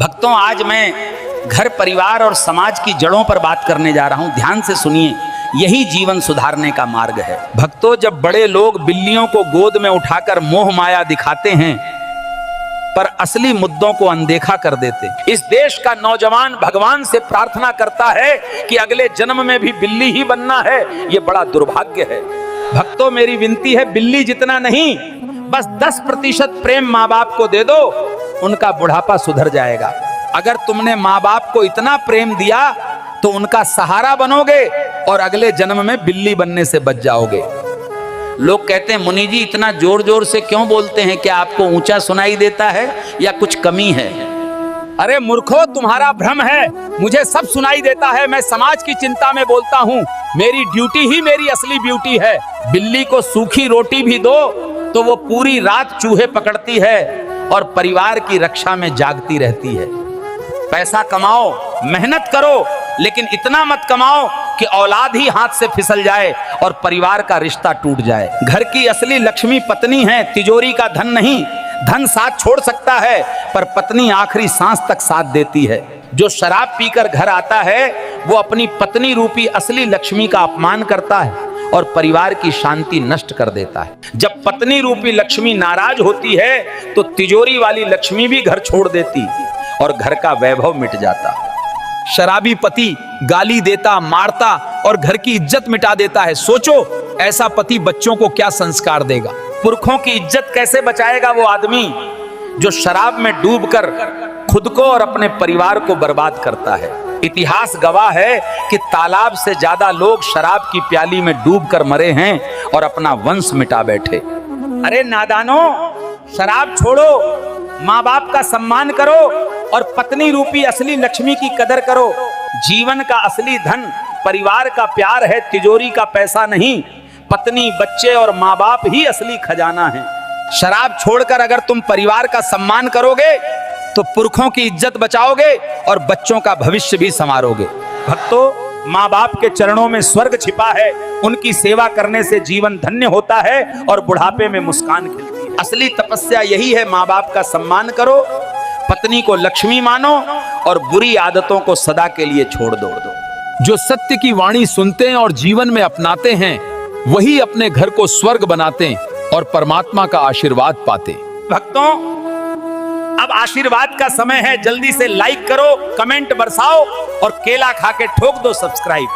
भक्तों, आज मैं घर परिवार और समाज की जड़ों पर बात करने जा रहा हूं। ध्यान से सुनिए, यही जीवन सुधारने का मार्ग है। भक्तों, जब बड़े लोग बिल्लियों को गोद में उठाकर मोह माया दिखाते हैं पर असली मुद्दों को अनदेखा कर देते। इस देश का नौजवान भगवान से प्रार्थना करता है कि अगले जन्म में भी बिल्ली ही बनना है। ये बड़ा दुर्भाग्य है। भक्तों, मेरी विनती है, बिल्ली जितना नहीं, बस 10% प्रेम माँ बाप को दे दो, उनका बुढ़ापा सुधर जाएगा। अगर तुमने माँ बाप को इतना प्रेम दिया तो उनका सहारा बनोगे और अगले जन्म में बिल्ली बनने से बच जाओगे। लोग कहते हैं, मुनि जी इतना जोर जोर से क्यों बोलते हैं? क्या आपको ऊंचा सुनाई देता है या कुछ कमी है? अरे मूर्खो, तुम्हारा भ्रम है। मुझे सब सुनाई देता है। मैं समाज की चिंता में बोलता हूँ। मेरी ड्यूटी ही मेरी असली ब्यूटी है। बिल्ली को सूखी रोटी भी दो तो वो पूरी रात चूहे पकड़ती है और परिवार की रक्षा में जागती रहती है। पैसा कमाओ, मेहनत करो, लेकिन इतना मत कमाओ कि औलाद ही हाथ से फिसल जाए और परिवार का रिश्ता टूट जाए। घर की असली लक्ष्मी पत्नी है, तिजोरी का धन नहीं। धन साथ छोड़ सकता है पर पत्नी आखिरी सांस तक साथ देती है। जो शराब पीकर घर आता है वो अपनी पत्नी रूपी असली लक्ष्मी का अपमान करता है और परिवार की शांति नष्ट कर देता है। जब पत्नी रूपी लक्ष्मी नाराज होती है तो तिजोरी वाली लक्ष्मी भी घर छोड़ देती और घर का वैभव मिट जाता। शराबी पति गाली देता, मारता और घर की इज्जत मिटा देता है। सोचो, ऐसा पति बच्चों को क्या संस्कार देगा? पुरखों की इज्जत कैसे बचाएगा वो आदमी जो शराब में डूबकर खुद को और अपने परिवार को बर्बाद करता है? इतिहास गवाह है कि तालाब से ज्यादा लोग शराब की प्याली में डूबकर मरे हैं और अपना वंश मिटा बैठे। अरे नादानो, शराब छोड़ो, माँ बाप का सम्मान करो और पत्नी रूपी असली लक्ष्मी की कदर करो। जीवन का असली धन परिवार का प्यार है, तिजोरी का पैसा नहीं। पत्नी, बच्चे और माँ बाप ही असली खजाना है। शराब छोड़कर अगर तुम परिवार का सम्मान करोगे तो पुरखों की इज्जत बचाओगे और बच्चों का भविष्य भी संवारोगे। भक्तों, माँ बाप के चरणों में स्वर्ग छिपा है। उनकी सेवा करने से जीवन धन्य होता है और बुढ़ापे में मुस्कान खिलती है। असली तपस्या यही है, माँ बाप का सम्मान करो, पत्नी को लक्ष्मी मानो और बुरी आदतों को सदा के लिए छोड़ दो। जो सत्य की वाणी सुनते हैं और जीवन में अपनाते हैं वही अपने घर को स्वर्ग बनाते हैं और परमात्मा का आशीर्वाद पाते। भक्तों, अब आशीर्वाद का समय है। जल्दी से लाइक करो, कमेंट बरसाओ और केला खा के ठोक दो सब्सक्राइब।